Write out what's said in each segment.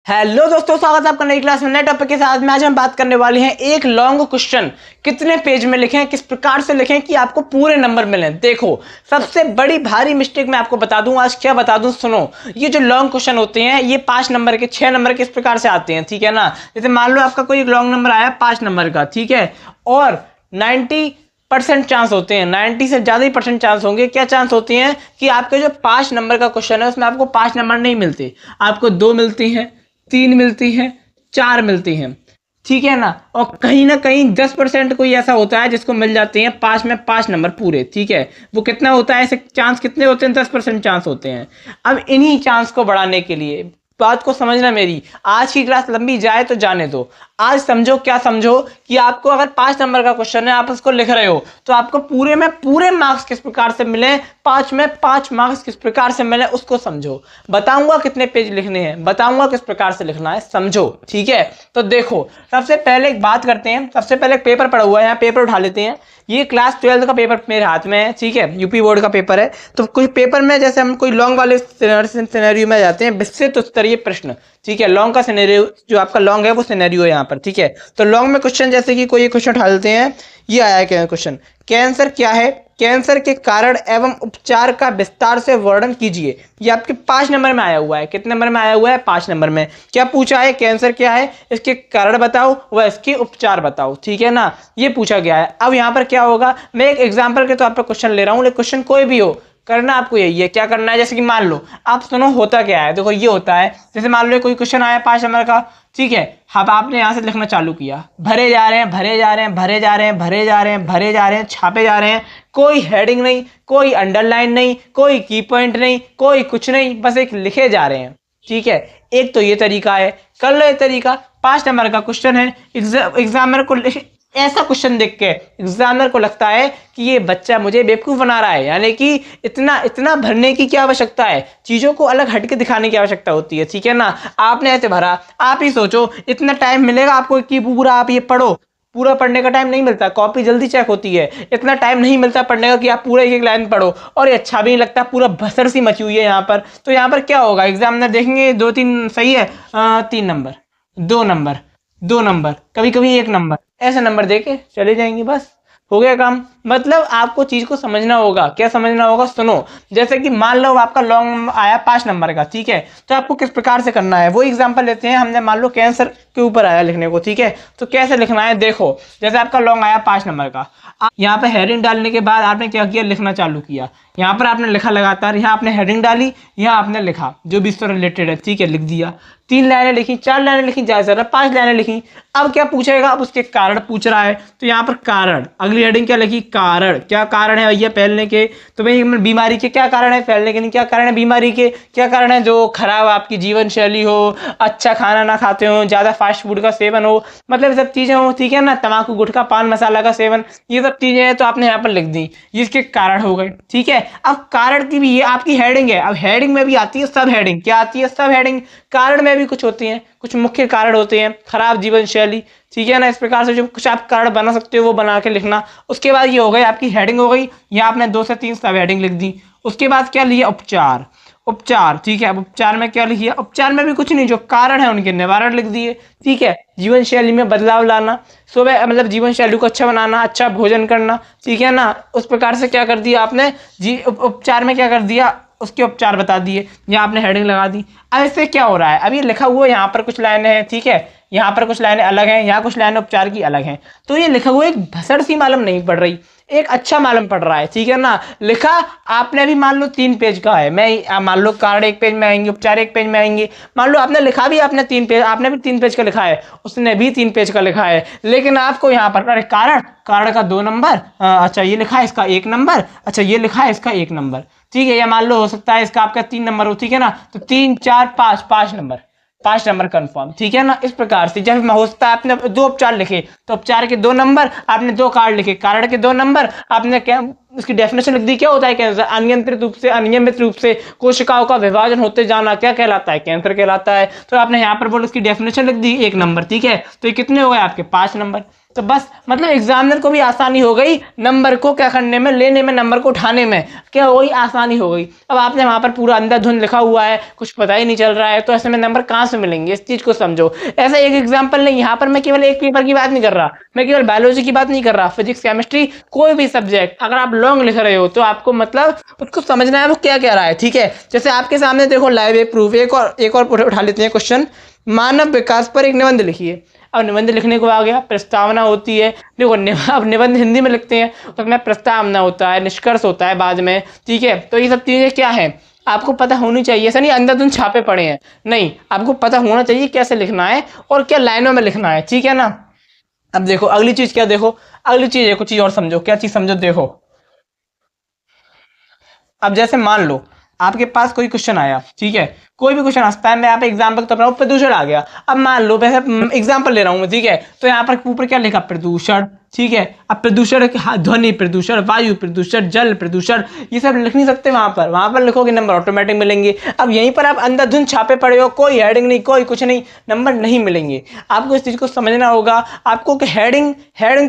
Hello दोस्तों, स्वागत है आपका नई क्लास में नए टॉपिक के साथ में। आज हम बात करने वाले हैं एक लॉन्ग क्वेश्चन कितने पेज में लिखें, किस प्रकार से लिखें कि आपको पूरे नंबर मिलें। देखो, सबसे बड़ी भारी मिस्टेक मैं आपको बता दूं, आज क्या बता दूं, सुनो। ये जो लॉन्ग क्वेश्चन होते हैं ये 5 नंबर के 6 नंबर के इस प्रकार से आते हैं, ठीक है ना। जैसे मान लो आपका कोई एक लॉन्ग नंबर आया 5 नंबर का, ठीक है, और 90% चांस होते हैं, 90 से ज़्यादा ही परसेंट चांस होंगे। क्या चांस होते हैं कि आपके जो 5 नंबर का क्वेश्चन है उसमें आपको 5 नंबर नहीं मिलते, आपको 2 मिलती हैं, 3 मिलती हैं, 4 मिलती हैं, ठीक है ना। और कहीं ना कहीं 10% कोई ऐसा होता है जिसको मिल जाते हैं 5 में 5 नंबर पूरे, ठीक है। वो कितना होता है, ऐसे चांस कितने होते हैं, 10% चांस होते हैं। अब इन्हीं चांस को बढ़ाने के लिए बात को समझना मेरी, आज की क्लास लंबी जाए तो जाने दो। आज समझो, क्या समझो कि आपको अगर 5 नंबर का क्वेश्चन है, आप उसको लिख रहे हो तो आपको पूरे में पूरे मार्क्स किस प्रकार से मिले, 5 में 5 मार्क्स किस प्रकार से मिले, उसको समझो। बताऊंगा कितने पेज लिखने हैं, बताऊंगा किस प्रकार से लिखना है, समझो, ठीक है। तो देखो, सबसे पहले एक बात करते हैं। सबसे पहले एक पेपर पड़ा हुआ है, यहाँ पेपर उठा लेते हैं। ये क्लास 12 का पेपर मेरे हाथ में है, ठीक है, यूपी बोर्ड का पेपर है। तो कोई पेपर में जैसे हम कोई लॉन्ग वाले सिनेरियो में जाते हैं, विस्तृत स्तरीय प्रश्न, ठीक है। लॉन्ग का सिनेरियो, जो आपका लॉन्ग है वो सिनेरियो है यहाँ पर, ठीक है। तो लॉन्ग में क्वेश्चन, जैसे कि कोई क्वेश्चन उठा लेते हैं। ये आया क्या क्वेश्चन, कैंसर क्या है, कैंसर के कारण एवं उपचार का विस्तार से वर्णन कीजिए। ये आपके 5 नंबर में आया हुआ है। कितने नंबर में आया हुआ है, 5 नंबर में। क्या पूछा है, कैंसर क्या है, इसके कारण बताओ व इसके उपचार बताओ, ठीक है ना। ये पूछा गया है। अब यहाँ पर क्या होगा, मैं एक एग्जाम्पल के तौर पर क्वेश्चन ले रहा हूँ, लेकिन क्वेश्चन कोई भी हो, करना आपको यही है। क्या करना है, जैसे कि मान लो, आप सुनो होता क्या है। देखो, ये होता है, जैसे मान लो कोई क्वेश्चन आया 5 नंबर का, ठीक है। अब आपने यहाँ से लिखना चालू किया, भरे जा रहे हैं, भरे जा रहे हैं, भरे जा रहे हैं, भरे जा रहे हैं, भरे जा रहे हैं, छापे जा रहे हैं। कोई हेडिंग नहीं, कोई अंडरलाइन नहीं, कोई की पॉइंट नहीं, कोई कुछ नहीं, बस एक लिखे जा रहे हैं, ठीक है। एक तो ये तरीका है, कर लो ये तरीका। 5 नंबर का क्वेश्चन है, एग्जामिनर को ऐसा क्वेश्चन देख के एग्जामिनर को लगता है कि ये बच्चा मुझे बेवकूफ बना रहा है, यानी कि इतना भरने की क्या आवश्यकता है, चीजों को अलग हटके दिखाने की आवश्यकता होती है, ठीक है ना। आपने ऐसे भरा, आप ही सोचो इतना टाइम मिलेगा आपको कि पूरा आप ये पढ़ो। पूरा पढ़ने का टाइम नहीं मिलता, कॉपी जल्दी चेक होती है, इतना टाइम नहीं मिलता पढ़ने का कि आप पूरा एक एक लाइन पढ़ो। और ये अच्छा भी नहीं लगता, पूरा भसड़ सी मची हुई है यहाँ पर। तो यहाँ पर क्या होगा, एग्जामिनर देखेंगे 2-3 सही है, 3 नंबर, 2 नंबर, 2 नंबर, कभी कभी 1 नंबर, ऐसे नंबर देके चले जाएंगे, बस हो गया काम। मतलब आपको चीज को समझना होगा। क्या समझना होगा, सुनो। जैसे कि मान लो आपका लॉन्ग आया 5 नंबर का, ठीक है, तो आपको किस प्रकार से करना है वो एग्जांपल लेते हैं। हमने मान लो कैंसर के ऊपर आया लिखने को, ठीक है। तो कैसे लिखना है, देखो, जैसे आपका लॉन्ग आया 5 नंबर का, यहाँ पे हेडिंग डालने के बाद आपने क्या किया, लिखना चालू किया। यहाँ पर आपने लिखा लगातार, यहाँ आपने हेडिंग डाली, यहाँ आपने लिखा जो भी इससे रिलेटेड है, ठीक है, लिख दिया। 3 लाइनें लिखी, 4 लाइनें लिखी, ज्यादा 5 लाइनें लिखी। अब क्या पूछेगा, अब उसके कारण पूछ रहा है, तो यहाँ पर कारण, अगली हेडिंग क्या लिखी, कारण। क्या कारण है भैया फैलने के, तो भाई बीमारी के क्या कारण है, फैलने के नहीं, क्या कारण है बीमारी के, क्या कारण है, जो खराब आपकी जीवन शैली हो, अच्छा खाना ना खाते हो, ज्यादा फास्ट फूड का सेवन हो, मतलब सब चीजें हो, ठीक है ना, तम्बाकू गुटखा पान मसाला का सेवन, ये सब चीजें हैं, तो आपने यहाँ पर लिख दी, इसके कारण हो गए, ठीक है। अब कारण की भी ये आपकी हेडिंग है। अब हेडिंग में भी आती है सब हेडिंग, क्या आती है, सब हेडिंग। कारण में भी कुछ होती हैं, कुछ मुख्य कारण होते हैं, खराब जीवन शैली, ठीक है ना। इस प्रकार से जो कुछ आप कारण बना सकते हो वो बना के लिखना। उसके बाद ये हो गई आपकी हेडिंग हो गई, यहाँ आपने 2 से 3 सब हेडिंग लिख दी। उसके बाद क्या लिया, उपचार, उपचार, ठीक है। अब उपचार में क्या लिखिए, उपचार में भी कुछ नहीं, जो कारण है उनके निवारण लिख दिए, ठीक है। जीवन शैली में बदलाव लाना, सुबह मतलब जीवन शैली को अच्छा बनाना, अच्छा भोजन करना, ठीक है ना। उस प्रकार से क्या कर दिया आपने, उपचार में क्या कर दिया, उसके उपचार बता दिए, यहाँ आपने हेडिंग लगा दी। अब इससे क्या हो रहा है, अब ये लिखा हुआ यहाँ पर कुछ लाइनें हैं, ठीक है, यहाँ पर कुछ लाइनें अलग हैं, यहाँ कुछ लाइनें उपचार की अलग हैं। तो ये लिखा हुआ एक भसड़ सी मालूम नहीं पड़ रही, एक अच्छा मालूम पड़ रहा है, ठीक है ना। लिखा आपने भी मान लो 3 पेज का है, मैं मान लो कारण 1 पेज में आएंगे, उपचार 1 पेज में आएंगे। मान लो आपने लिखा भी, आपने 3 पेज, आपने भी 3 पेज का लिखा है, उसने भी 3 पेज का लिखा है, लेकिन आपको यहाँ पर अरे कारण, कारण का 2 नंबर, अच्छा ये लिखा है इसका 1 नंबर, अच्छा ये लिखा है इसका 1 नंबर, ठीक है। या मान लो हो सकता है इसका आपका 3 नंबर हो, ठीक है ना। तो 3 4 5, 5 नंबर, 5 नंबर कंफर्म, ठीक है ना। इस प्रकार से जब हो सकता है आपने 2 उपचार लिखे, तो उपचार के 2 नंबर, आपने 2 कारण लिखे, कारण के 2 नंबर, आपने क्या उसकी डेफिनेशन लिख दी। क्या होता है कैंसर, अनियंत्रित रूप से, अनियमित रूप से कोशिकाओं का विभाजन होते जाना, क्या कहलाता है, कैंसर कहलाता है। तो आपने यहाँ पर बोल उसकी डेफिनेशन लिख दी, 1 नंबर, ठीक है। तो ये कितने हो गए आपके, 5 नंबर, तो बस मतलब एग्जामिनर को भी आसानी हो गई नंबर को क्या करने में, लेने में, नंबर को उठाने में, क्या वही आसानी हो गई। अब आपने वहां पर पूरा अंधाधुंध लिखा हुआ है, कुछ पता ही नहीं चल रहा है, तो ऐसे में नंबर कहाँ से मिलेंगे, इस चीज को समझो। ऐसा एक एग्जाम्पल नहीं, यहाँ पर मैं केवल एक पेपर की बात नहीं कर रहा, मैं केवल बायोलॉजी की बात नहीं कर रहा, फिजिक्स, केमिस्ट्री, कोई भी सब्जेक्ट अगर आप लॉन्ग लिख रहे हो तो आपको मतलब उसको समझना है वो क्या कह रहा है, ठीक है। जैसे आपके सामने देखो लाइव एक प्रूफ, एक और उठा लेते हैं क्वेश्चन। मानव विकास पर एक निबंध लिखिए। अब निबंध लिखने को आ गया, प्रस्तावना होती है। देखो अब निबंध हिंदी में लिखते हैं तो उसमें प्रस्तावना होता है, निष्कर्ष होता है बाद में, ठीक है। तो ये सब चीजें क्या है आपको पता होनी चाहिए। ऐसा नहीं अंधाधुंध छापे पड़े हैं, नहीं, आपको पता होना चाहिए कैसे लिखना है और क्या लाइनों में लिखना है, ठीक है ना। अब देखो अगली चीज क्या, देखो अगली चीज, देखो चीज और समझो, क्या चीज समझो, देखो अब जैसे मान लो आपके पास कोई क्वेश्चन आया, ठीक है, कोई भी क्वेश्चन आता है, मैं यहाँ पे एग्जाम्पल तो अपना प्रदूषण आ गया। अब मान लो वैसे एग्जाम्पल ले रहा हूँ मैं, ठीक है, तो यहाँ पर ऊपर क्या लिखा, प्रदूषण, ठीक है। अब प्रदूषण, ध्वनि प्रदूषण, वायु प्रदूषण, जल प्रदूषण, ये सब लिख नहीं सकते वहां पर लिखोगे नंबर ऑटोमेटिक मिलेंगे। अब यहीं पर आप अंधाधुंध छापे पड़े हो, कोई हेडिंग नहीं, कोई कुछ नहीं, नंबर नहीं मिलेंगे। आपको इस चीज को समझना होगा। आपको हेडिंग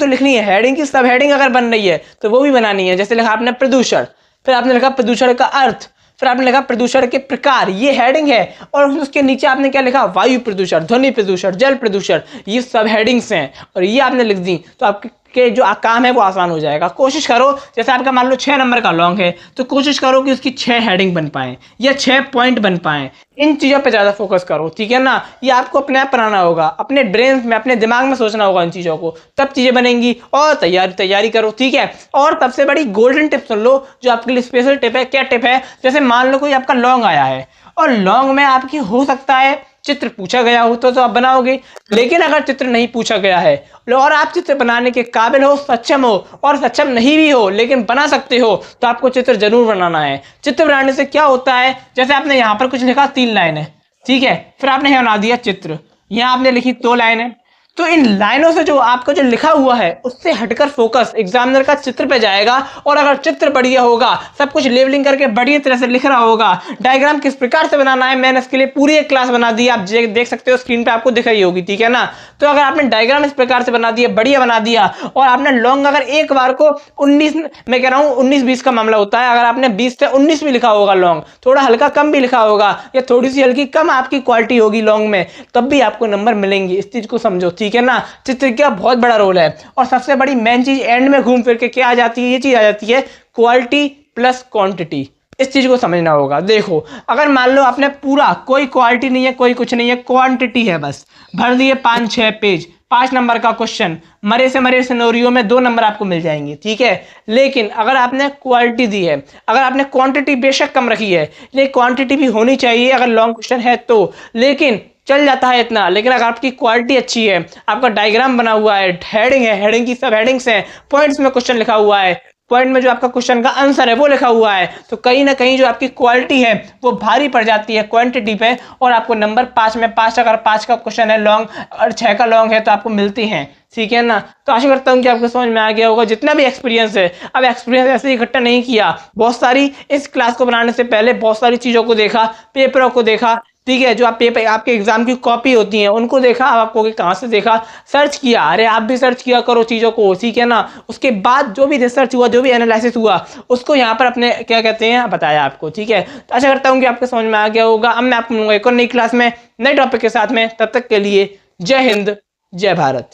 तो लिखनी है, हेडिंग की सब हेडिंग अगर बन रही है तो वो भी बनानी है। जैसे लिखा आपने प्रदूषण, फिर आपने लिखा प्रदूषण का अर्थ, फिर आपने लिखा प्रदूषण के प्रकार, ये हेडिंग है। और उसके नीचे आपने क्या लिखा, वायु प्रदूषण, ध्वनि प्रदूषण, जल प्रदूषण, ये सब हेडिंग्स हैं और ये आपने लिख दी तो आपके जो काम है वो आसान हो जाएगा। कोशिश करो, जैसे आपका मान लो 6 नंबर का लॉन्ग है तो कोशिश करो कि उसकी 6 हेडिंग बन पाए या 6 पॉइंट बन पाए। इन चीज़ों पे ज़्यादा फोकस करो, ठीक है ना। ये आपको अपने आप बनाना होगा, अपने ब्रेन में, अपने दिमाग में सोचना होगा इन चीज़ों को, तब चीज़ें बनेंगी। और तैयारी करो, ठीक है। और सबसे बड़ी गोल्डन टिप सुन लो जो आपके लिए स्पेशल टिप है। क्या टिप है, जैसे मान लो कोई आपका लॉन्ग आया है और लॉन्ग में आपकी हो सकता है चित्र पूछा गया हो तो आप बनाओगे, लेकिन अगर चित्र नहीं पूछा गया है और आप चित्र बनाने के काबिल हो, सक्षम हो, और सक्षम नहीं भी हो लेकिन बना सकते हो, तो आपको चित्र जरूर बनाना है। चित्र बनाने से क्या होता है, जैसे आपने यहाँ पर कुछ लिखा 3 लाइन है, ठीक है, फिर आपने यहाँ बना दिया चित्र, यहाँ आपने लिखी 2 लाइन है, तो इन लाइनों से जो आपका जो लिखा हुआ है उससे हटकर फोकस एग्जामिनर का चित्र पे जाएगा। और अगर चित्र बढ़िया होगा, सब कुछ लेवलिंग करके बढ़िया तरह से लिख रहा होगा, डायग्राम किस प्रकार से बनाना है मैंने इसके लिए पूरी एक क्लास बना दी, आप देख सकते हो स्क्रीन पे आपको दिख रही होगी, ठीक है ना। तो अगर आपने डायग्राम इस प्रकार से बना दिया, बढ़िया बना दिया, और आपने लॉन्ग अगर एक बार को 19, मैं कह रहा हूँ 19-20 का मामला होता है, अगर आपने 20 से 19 भी लिखा होगा लॉन्ग, थोड़ा हल्का कम भी लिखा होगा या थोड़ी सी हल्की कम आपकी क्वालिटी होगी लॉन्ग में, तब भी आपको नंबर मिलेंगे। इस चीज को समझो, ठीक है ना। चित्र का बहुत बड़ा रोल है। और सबसे बड़ी मेन चीज एंड में घूम फिर के क्या आ जाती है, ये चीज आ जाती है, क्वालिटी प्लस क्वांटिटी। इस चीज को समझना होगा। देखो अगर मान लो आपने पूरा, कोई क्वालिटी नहीं है, कोई कुछ नहीं है, क्वांटिटी है बस, भर दिए 5-6 पेज, 5 नंबर का क्वेश्चन, मरे से मरे सिनेरियो में 2 नंबर आपको मिल जाएंगे, ठीक है। लेकिन अगर आपने क्वालिटी दी है, अगर आपने क्वांटिटी बेशक कम रखी है, लेकिन क्वांटिटी भी होनी चाहिए अगर लॉन्ग क्वेश्चन है तो, लेकिन चल जाता है इतना। लेकिन अगर आपकी क्वालिटी अच्छी है, आपका डायग्राम बना हुआ है, हेडिंग है, हेडिंग की सब हेडिंग्स हैं, पॉइंट्स में क्वेश्चन लिखा हुआ है, पॉइंट में जो आपका क्वेश्चन का आंसर है वो लिखा हुआ है, तो कहीं ना कहीं जो आपकी क्वालिटी है वो भारी पड़ जाती है क्वांटिटी पे, और आपको नंबर 5 में 5, अगर 5 का क्वेश्चन है लॉन्ग और 6 का लॉन्ग है तो आपको मिलती हैं, ठीक है ना। तो आशा करता हूँ कि आपको समझ में आ गया होगा जितना भी एक्सपीरियंस है। अब एक्सपीरियंस ऐसे ही इकट्ठा नहीं किया, बहुत सारी, इस क्लास को बनाने से पहले बहुत सारी चीज़ों को देखा, पेपरों को देखा, ठीक है, जो आप पेपर आपके एग्जाम की कॉपी होती हैं उनको देखा, अब आपको कहाँ से देखा, सर्च किया, अरे आप भी सर्च किया करो चीज़ों को, ठीक है ना। उसके बाद जो भी रिसर्च हुआ, जो भी एनालिसिस हुआ, उसको यहाँ पर अपने क्या कहते हैं बताया आपको, ठीक है। तो आशा करता हूँ कि आपको समझ में आ गया होगा। अब मैं आपको मिलूंगा एक और नई क्लास में नए टॉपिक के साथ में, तब तक के लिए जय हिंद, जय भारत।